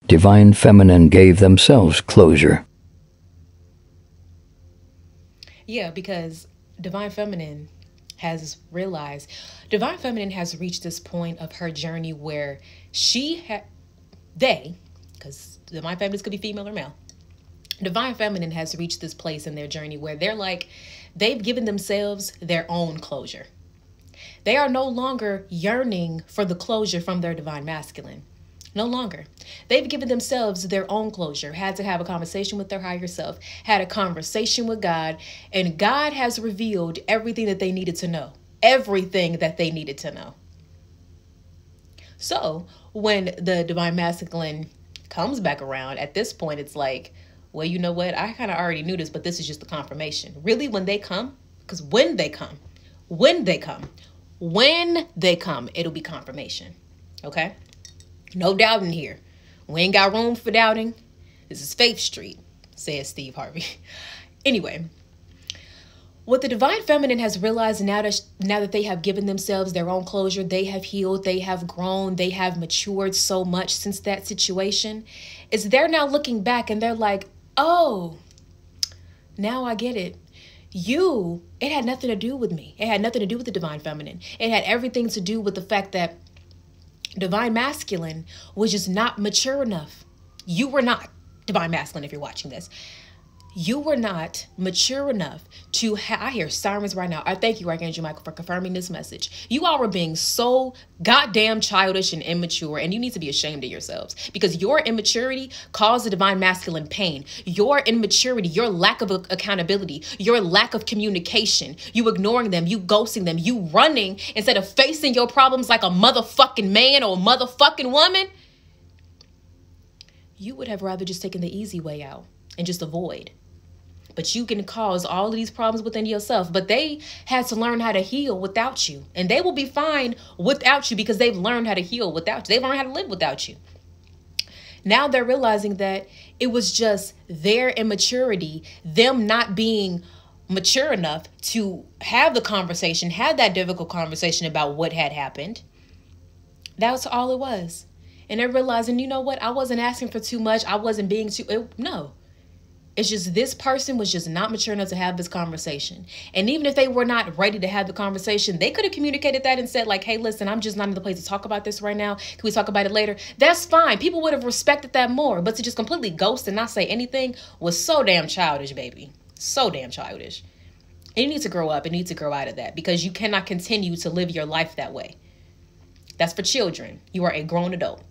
Divine Feminine gave themselves closure. Yeah, because Divine Feminine has realized, Divine Feminine has reached this point of her journey where because Divine Feminines could be female or male. Divine Feminine has reached this place in their journey where they've given themselves their own closure. They are no longer yearning for the closure from their Divine Masculine. No longer. They've given themselves their own closure, had to have a conversation with their higher self, had a conversation with God, and God has revealed everything that they needed to know. Everything that they needed to know. So when the Divine Masculine comes back around, at this point, it's like, well, you know what? I kind of already knew this, but this is just the confirmation. Really, when they come, because when they come, it'll be confirmation. Okay? No doubting here. We ain't got room for doubting. This is Faith Street, says Steve Harvey. Anyway, what the Divine Feminine has realized now that they have given themselves their own closure, they have healed, they have grown, they have matured so much since that situation, is they're now looking back and they're like, oh, now I get it. It had nothing to do with me. It had nothing to do with the Divine Feminine. It had everything to do with the fact that Divine Masculine was just not mature enough. You were not, Divine Masculine, if you're watching this. You were not mature enough to I hear sirens right now. I thank you, Archangel Michael, for confirming this message. You all were being so goddamn childish and immature, and you need to be ashamed of yourselves because your immaturity caused the Divine Masculine pain. Your immaturity, your lack of accountability, your lack of communication, you ignoring them, you ghosting them, you running instead of facing your problems like a motherfucking man or a motherfucking woman. You would have rather just taken the easy way out and just avoid. But you can cause all of these problems within yourself. But they had to learn how to heal without you. And they will be fine without you because they've learned how to heal without you. They've learned how to live without you. Now they're realizing that it was just their immaturity, them not being mature enough to have the conversation, have that difficult conversation about what had happened. That's all it was. And they're realizing, you know what? I wasn't asking for too much. I wasn't being no. It's just this person was just not mature enough to have this conversation. And even if they were not ready to have the conversation, they could have communicated that and said like, hey, listen, I'm just not in the place to talk about this right now. Can we talk about it later? That's fine. People would have respected that more. But to just completely ghost and not say anything was so damn childish, baby. So damn childish. And you need to grow up and need to grow out of that because you cannot continue to live your life that way. That's for children. You are a grown adult.